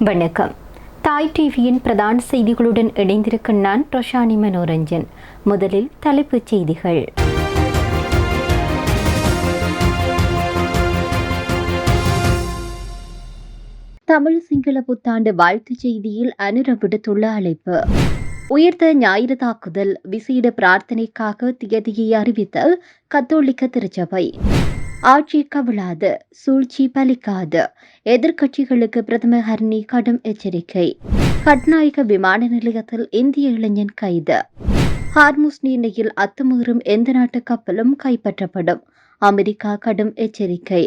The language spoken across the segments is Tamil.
வணக்கம். தாய் டிவியின் பிரதான செய்திகளுடன் இணைந்திருக்கும் நான் ரோஷானி மனோரஞ்சன். முதலில் தலைப்புச் செய்திகள். தமிழ் சிங்கள புத்தாண்டு வாழ்த்துச் செய்தியில் அனுர விடுத்துள்ள அழைப்பு. உயிர்த்த ஞாயிறு தாக்குதல் விசேட பிரார்த்தனைக்காக திகதியை அறிவித்த கத்தோலிக்க திருச்சபை. ஆட்சி கவிழாது, சூழ்ச்சி பலிக்காது, எதிர்க்கட்சிகளுக்கு பிரதமர் ஹர்னி கடும் எச்சரிக்கை. கட்நாயக்க விமான நிலையத்தில் இந்திய இளைஞன் கைது. ஹார்முஸ் நீர்நிலையில் அத்துமீறும் எந்த நாட்டு கப்பலும் கைப்பற்றப்படும், அமெரிக்கா கடும் எச்சரிக்கை.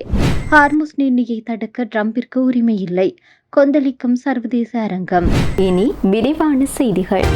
ஹார்முஸ் நீர்நிலையை தடுக்க ட்ரம்பிற்கு உரிமையில்லை, கொந்தளிக்கும் சர்வதேச அரங்கம். இனி விரிவான செய்திகள்.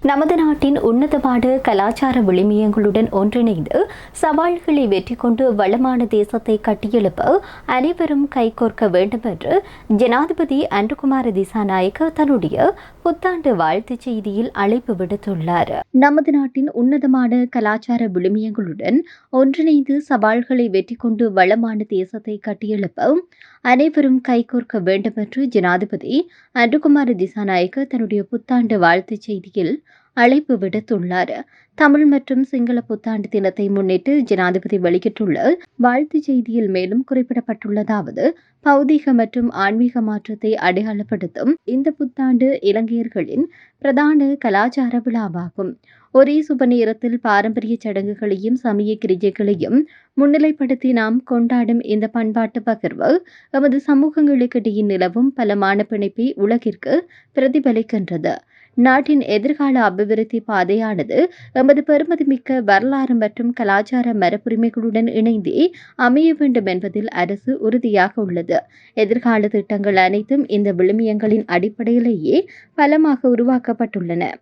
நமது நாட்டின் உன்னதமான கலாச்சார விழுமியங்களுடன் ஒன்றிணைந்து சவால்களை வெற்றி கொண்டு வளமான தேசத்தை கட்டியெழுப்ப அனைவரும் கைகோர்க்க வேண்டும் என்று ஜனாதிபதி அன்ருகுமார திசாநாயக்க தன்னுடைய புத்தாண்டு வாழ்த்துச் செய்தியில் அழைப்பு விடுத்துள்ளார். நமது நாட்டின் உன்னதமான கலாச்சார விழுமியங்களுடன் ஒன்றிணைந்து சவால்களை வெற்றி கொண்டு வளமான தேசத்தை கட்டியெழுப்ப அனைவரும் கைகோர்க்க வேண்டும் என்று ஜனாதிபதி அன்ருகுமார திசாநாயக்க தன்னுடைய புத்தாண்டு வாழ்த்துச் செய்தியில் அழைப்பு விடுத்துள்ளார். தமிழ் மற்றும் சிங்கள புத்தாண்டு தினத்தை முன்னிட்டு ஜனாதிபதி வெளியிட்டுள்ள வாழ்த்துச் செய்தியில் மேலும் குறிப்பிடப்பட்டுள்ளதாவது: பௌதீக மற்றும் ஆன்மீக மாற்றத்தை அடையாளப்படுத்தும் இந்த புத்தாண்டு இலங்கையர்களின் பிரதான கலாச்சார விழாவாகும். ஒரே சுப நேரத்தில் பாரம்பரிய சடங்குகளையும் சமய கிரிகைகளையும் முன்னிலைப்படுத்தி நாம் கொண்டாடும் இந்த பண்பாட்டு பகிர்வு எமது சமூகங்களுக்கிடையே நிலவும் பலமான பிணைப்பை உலகிற்கு பிரதிபலிக்கின்றது. நாட்டின் எதிர்கால அபிவிருத்தி பாதையானது எமது பெருமதிமிக்க வரலாறு மற்றும் கலாச்சார மரபுரிமைகளுடன் இணைந்தே அமைய வேண்டும் என்பதில் அரசு உறுதியாக உள்ளது. எதிர்கால திட்டங்கள் அனைத்தும் இந்த விழுமியங்களின் அடிப்படையிலேயே பலமாக உருவாக்கப்பட்டுள்ளன.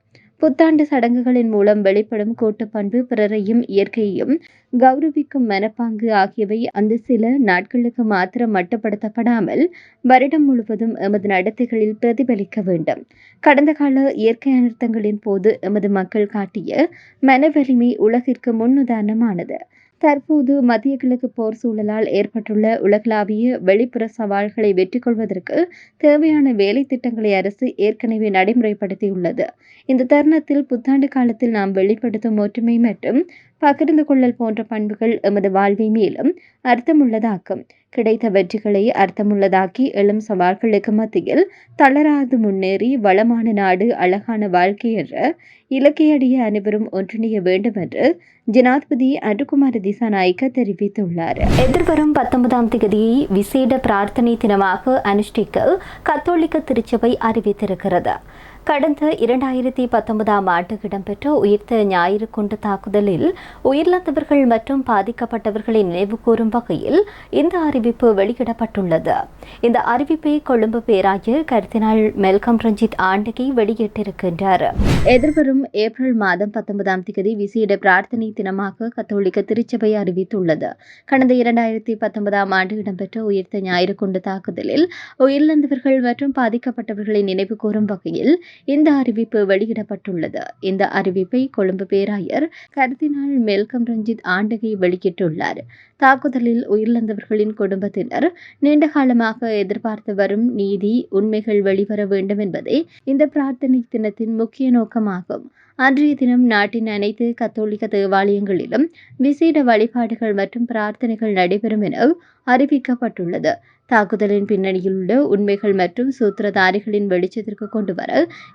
புத்தாண்டு சடங்குகளின் மூலம் வெளிப்படும் கூட்டுப்பண்பு, பிறரையும் இயற்கையையும் கௌரவிக்கும் மனப்பாங்கு ஆகியவை அந்த சில நாட்களுக்கு மாத்திரம் மட்டுப்படுத்தப்படாமல் வருடம் முழுவதும் எமது நடத்தைகளில் பிரதிபலிக்க வேண்டும். கடந்த கால இயற்கை அனர்த்தங்களின் போது எமது மக்கள் காட்டிய மனவலிமை உலகிற்கு முன்னுதாரணமானது. தற்போது மத்திய கிழக்கு போர் சூழலால் ஏற்பட்டுள்ள உலகளாவிய வெளிப்புற சவால்களை வெற்றி கொள்வதற்கு தேவையான வேலை திட்டங்களை அரசு ஏற்கனவே நடைமுறைப்படுத்தியுள்ளது. இந்த தருணத்தில் புத்தாண்டு காலத்தில் நாம் வெளிப்படுத்தும் ஒற்றுமை மற்றும் பகிர்ந்து கொள்ளல் போன்ற பண்புகள் எமது வாழ்வை மேலும் அர்த்தமுள்ளதாக்கும். கிடைத்த வெற்றிகளை அர்த்தமுள்ளதாக்கி எழும் சவால்களுக்கு மத்தியில் தளராது முன்னேறி வளமான நாடு, அழகான வாழ்க்கை என்ற இலக்கையடைய அனைவரும் ஒன்றிணைய வேண்டும் என்று ஜனாதிபதி அன்ருகுமார திசாநாயக்க தெரிவித்துள்ளார். எதிர்வரும் 19ஆம் தேதியை விசேட பிரார்த்தனை தினமாக அனுஷ்டிக்க கத்தோலிக்க திருச்சபை அறிவித்திருக்கிறது. கடந்த 2019ஆம் ஆண்டு இடம்பெற்ற உயிர்த்த ஞாயிறு குண்டு தாக்குதலில் உயிரிழந்தவர்கள் மற்றும் பாதிக்கப்பட்டவர்களை நினைவுகூரும் வகையில் இந்த அறிவிப்பு வெளியிடப்பட்டுள்ளது. இந்த அறிவிப்பை கொழும்பு பேராயர் கர்தினால் மெல்கம் ரஞ்சித் ஆண்டகி வெளியிட்டிருக்கின்றார். எதிர்வரும் ஏப்ரல் மாதம் 19ஆம் தேதி விசேட பிரார்த்தனை தினமாக கத்தோலிக்க திருச்சபை அறிவித்துள்ளது. கடந்த 2019ஆம் ஆண்டு இடம்பெற்ற உயிர்த்த ஞாயிறு குண்டு தாக்குதலில் உயிரிழந்தவர்கள் மற்றும் பாதிக்கப்பட்டவர்களை நினைவுகூரும் வகையில் இந்த அறிவிப்பு வெளியிடப்பட்டுள்ளது. இந்த அறிவிப்பை கொழும்பு பேராயர் கர்தினால் மெல்கம் ரஞ்சித் ஆண்டகை வெளியிட்டுள்ளார். தாக்குதலில் உயிரிழந்தவர்களின் குடும்பத்தினர் நீண்ட காலமாக எதிர்பார்த்து வரும் நீதி, உண்மைகள் வெளிவர வேண்டும் என்பதே இந்த பிரார்த்தனை தினத்தின் முக்கிய நோக்கமாகும். அன்றைய தினம் நாட்டின் அனைத்து கத்தோலிக்க தேவாலயங்களிலும் விசேட வழிபாடுகள் மற்றும் பிரார்த்தனைகள் நடைபெறும் என அறிவிக்கப்பட்டுள்ளது. தாக்குதலின் பின்னணியில் உள்ள உண்மைகள் மற்றும் சூத்திரதாரிகளின் வெளிச்சத்திற்கு கொண்டு வர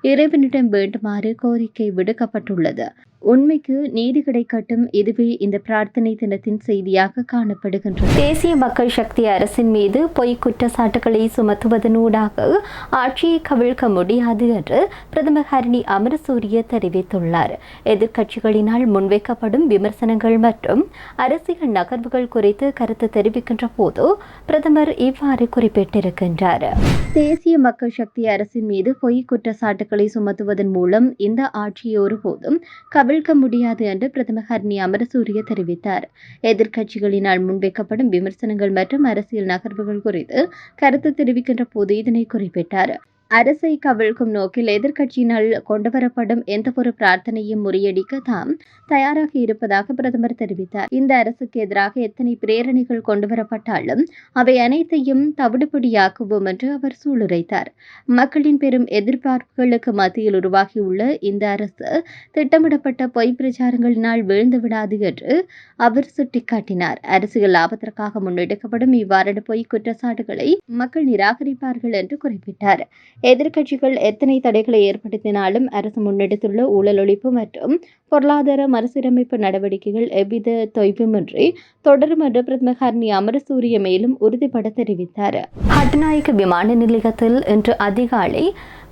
இறைவனிடம் வேண்டுமாறு கோரிக்கை விடுக்கப்பட்டுள்ளது. உண்மைக்கு நீதி கிடைக்கட்டும், இதுவே இந்த பிரார்த்தனை தினத்தின் செய்தியாக காணப்படுகின்றது. தேசிய மக்கள் சக்தி அரசின் மீது பொய் குற்றச்சாட்டுகளை சுமத்துவதனூடாக ஆட்சியை கவிழ்க்க முடியாது என்று பிரதமர் ஹரணி அமரசூரிய தெரிவித்துள்ளார். எதிர்க்கட்சிகளினால் முன்வைக்கப்படும் விமர்சனங்கள் மற்றும் அரசியல் நகர்வுகள் குறித்து கருத்து தெரிவிக்கின்ற போது பிரதமர் இவ்வாறு குறிப்பிட்டிருக்கின்றார். தேசிய மக்கள் சக்தி அரசின் மீது பொய் குற்றச்சாட்டுகளை சுமத்துவதன் மூலம் இந்த ஆட்சியை ஒருபோதும் கவிழ்க்க முடியாது என்று பிரதமர் ஹர்னி அமரசூரிய தெரிவித்தார். எதிர்க்கட்சிகளினால் முன்வைக்கப்படும் விமர்சனங்கள் மற்றும் அரசியல் நகர்வுகள் குறித்து கருத்து தெரிவிக்கின்ற போது இதனை குறிப்பிட்டார். அரசை கவிழ்க்கும் நோக்கில் எதிர்க்கட்சியினால் கொண்டுவரப்படும் எந்தவொரு பிரார்த்தனையும் முறியடிக்க தாம் தயாராக இருப்பதாக பிரதமர் தெரிவித்தார். இந்த அரசுக்கு எதிராக எத்தனை பிரேரணைகள் கொண்டுவரப்பட்டாலும் அவை அனைத்தையும் தவிடுபடியாக்குவோம் என்று அவர் சூளுரைத்தார். மக்களின் பெரும் எதிர்பார்ப்புகளுக்கு மத்தியில் உருவாகியுள்ள இந்த அரசு திட்டமிடப்பட்ட பொய் பிரச்சாரங்களினால் வீழ்ந்துவிடாது என்று அவர் சுட்டிக்காட்டினார். அரசியல் லாபத்திற்காக முன்னெடுக்கப்படும் இவ்வாறான பொய் குற்றச்சாட்டுகளை மக்கள் நிராகரிப்பார்கள் என்று குறிப்பிட்டார். எதிர்க்கட்சிகள் எத்தனை தடைகளை ஏற்படுத்தினாலும் அரசு முன்னெடுத்துள்ள ஊழல் ஒழிப்பு மற்றும் பொருளாதார மறுசீரமைப்பு நடவடிக்கைகள் எவ்வித தொய்வுமின்றி தொடரும் என்று பிரதமர் ஹர்னி அமரசூரிய மேலும் உறுதிபட தெரிவித்தார். ஹட்நாயக்க விமான நிலையத்தில் இன்று அதிகாலை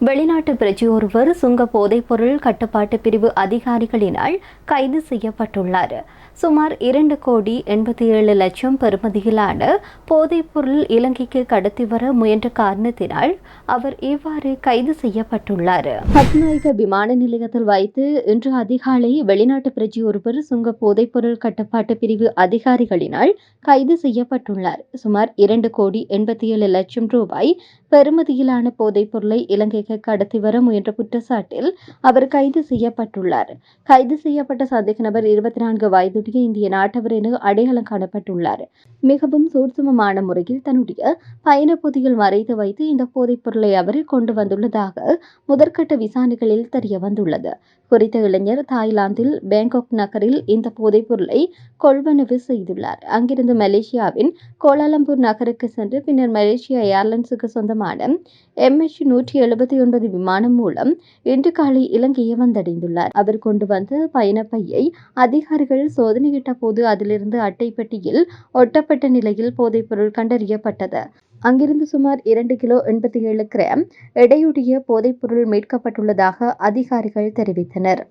வெளிநாட்டு பிரஜை ஒருவர் சுங்க போதைப்பொருள் கட்டுப்பாட்டு பிரிவு அதிகாரிகளினால் கைது செய்யப்பட்டுள்ளார். சுமார் 2,87,00,000 பெறுமதியிலான போதைப்பொருள் இலங்கைக்கு கடத்தி வர முயன்ற காரணத்தினால் அவர் இவ்வாறு கைது செய்யப்பட்டுள்ளார். ஹட்நாயக்க விமான நிலையத்தில் வைத்து இன்று அதிகாலை வெளிநாட்டு பிரஜை ஒருவர் சுங்க போதைப்பொருள் கட்டுப்பாட்டு பிரிவு அதிகாரிகளினால் கைது செய்யப்பட்டுள்ளார். சுமார் 2,87,00,000 ரூபாய் பெறுமதியிலான போதைப் பொருளை இலங்கைக்கு கடத்தி வர முயன்ற குற்றச்சாட்டில் அவர் கைது செய்யப்பட்டுள்ளார். கைது செய்யப்பட்ட சந்தேக நபர் 24 வயதுடைய இந்திய நாட்டவர் என அடையாளம் காணப்பட்டுள்ளார். மிகவும் சூட்சுமமான முறையில் தன்னுடைய பயணப்பொதியில் மறைத்து வைத்து இந்த போதைப் பொருளை அவர் கொண்டு வந்துள்ளதாக முதற்கட்ட விசாரணைகளில் தெரிய வந்துள்ளது. குறித்த இளைஞர் தாய்லாந்தில் பேங்காக் நகரில் இந்த போதைப் பொருளை கொள்வனவு செய்துள்ளார். அங்கிருந்து மலேசியாவின் கோலாலம்பூர் நகருக்கு சென்று பின்னர் மலேசியா ஏர்லைன்ஸுக்கு சொந்தமான MH179 விமானம் மூலம் இன்று காலை இலங்கையை வந்தடைந்துள்ளார். அவர் கொண்டு வந்த பயணப்பையை அதிகாரிகள் சோதனையிட்ட போது அதிலிருந்து அட்டை பெட்டியில் ஒட்டப்பட்ட நிலையில் போதைப்பொருள் கண்டறியப்பட்டது. அங்கிருந்து சுமார் 2 கிலோ 87 கிராம் எடையுடைய போதைப்பொருள் மீட்கப்பட்டுள்ளதாக அதிகாரிகள் தெரிவித்தனர்.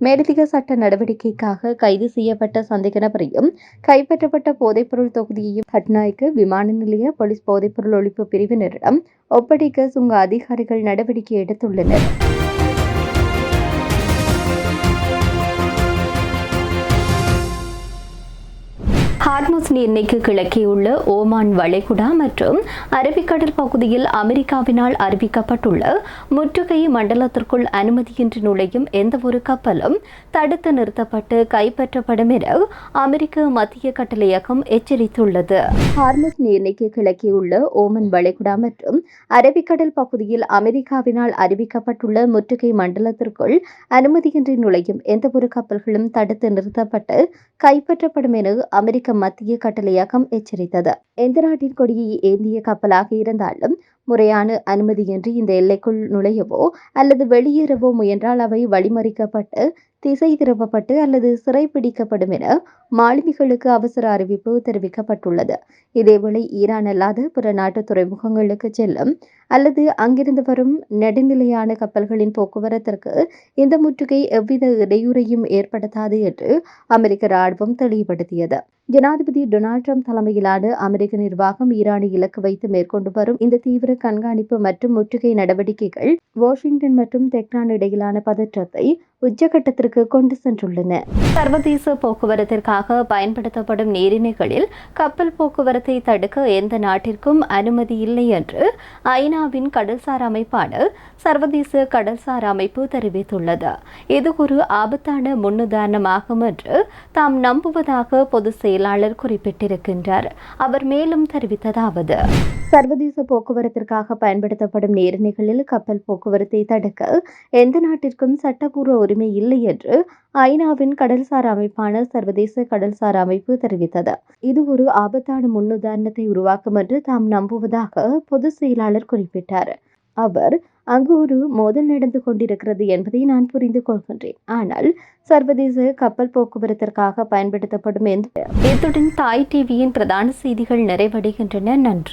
மேலதிக சட்ட நடவடிக்கைக்காக கைது செய்யப்பட்ட சந்தேக நபரையும் கைப்பற்றப்பட்ட போதைப்பொருள் தொகுதியையும் ஹட்நாயக்க விமான நிலைய போலீஸ் போதைப்பொருள் ஒழிப்பு பிரிவினரிடம் ஒப்படைக்க சுங்க அதிகாரிகள் நடவடிக்கை எடுத்துள்ளனர். ஹார்முஸ் நீரிணைக்கு கிழக்கேயுள்ள ஓமான் வளைகுடா மற்றும் அரபிக்கடல் பகுதியில் அமெரிக்காவினால் அறிவிக்கப்பட்டுள்ள முற்றுகை மண்டலத்திற்குள் அனுமதியின்றி நுழையும் எந்தவொரு கப்பலும் தடுத்து நிறுத்தப்பட்டு கைப்பற்றப்படும் என அமெரிக்க மத்திய கட்டளையகம் எச்சரித்துள்ளது. ஹார்முஸ் நீரிணைக்கு கிழக்கேயுள்ள ஓமன் வளைகுடா மற்றும் அரபிக்கடல் பகுதியில் அமெரிக்காவினால் அறிவிக்கப்பட்டுள்ள முற்றுகை மண்டலத்திற்குள் அனுமதியின்றி நுழையும் எந்தவொரு கப்பல்களும் தடுத்து நிறுத்தப்பட்டு கைப்பற்றப்படும் என அமெரிக்க மத்திய கட்டளையகம் எச்சரித்தது. எந்த நாட்டின் கொடியை ஏந்திய கப்பலாக இருந்தாலும் முறையான அனுமதியின்றி இந்த எல்லைக்குள் நுழையவோ அல்லது வெளியேறவோ முயன்றால் அவை வழிமறிக்கப்பட்டு திசை திருப்பப்பட்டு அல்லது சிறைப்பிடிக்கப்படும் என மாலுமிகளுக்கு அவசர அறிவிப்பு தெரிவிக்கப்பட்டுள்ளது. இதேவேளை ஈரான் அல்லாத பிற நாட்டு துறைமுகங்களுக்கு செல்லும் அல்லது அங்கிருந்து வரும் நடுநிலையான கப்பல்களின் போக்குவரத்திற்கு இந்த முற்றுகை எவ்வித இடையூறையும் ஏற்படுத்தாது என்று அமெரிக்க ராணுவம் தெளிவுபடுத்தியது. ஜனாதிபதி டொனால்ட் ட்ரம்ப் தலைமையிலான அமெரிக்க நிர்வாகம் ஈரானை இலக்கு வைத்து மேற்கொண்டு வரும் இந்த தீவிர கண்காணிப்பு மற்றும் முற்றுகை நடவடிக்கைகள் வாஷிங்டன் மற்றும் தெஹ்ரான் இடையிலான பதற்றத்தை உச்சகட்டத்திற்கு கொண்டு சென்றுள்ளன. சர்வதேச போக்குவரத்திற்காக பயன்படுத்தப்படும் நீரிணைகளில் கப்பல் போக்குவரத்தை தடுக்க எந்த நாட்டிற்கும் அனுமதி இல்லை என்று ஐநாவின் கடல்சார் அமைப்பான சர்வதேச கடல்சார் அமைப்பு தெரிவித்துள்ளது. இது ஒரு ஆபத்தான முன்னுதாரணமாகும் என்று தாம் நம்புவதாக பொதுச் செயலாளர் குறிப்பிட்டிருக்கின்றார். அவர் மேலும் தெரிவித்ததாவது: சர்வதேச போக்குவரத்திற்காக பயன்படுத்தப்படும் நீரிணைகளில் கப்பல் போக்குவரத்தை தடுக்க எந்த நாட்டிற்கும் சட்டப்பூர்வ உரிமை இல்லை என்று ஐநாவின் கடல்சார் அமைப்பான சர்வதேச கடல்சார் அமைப்பு தெரிவித்தது. இது ஒரு ஆபத்தான முன்னுதாரணத்தை உருவாக்கும் என்று தாம் நம்புவதாக பொதுச் செயலாளர் குறிப்பிட்டார். அவர் அங்கு ஒரு மோதல் நடந்து கொண்டிருக்கிறது என்பதை நான் புரிந்து கொள்கின்றேன். ஆனால் சர்வதேச கப்பல் போக்குவரத்திற்காக பயன்படுத்தப்படும் இத்துடன் தாய் டிவியின் பிரதான செய்திகள் நிறைவடைகின்றன. நன்றி.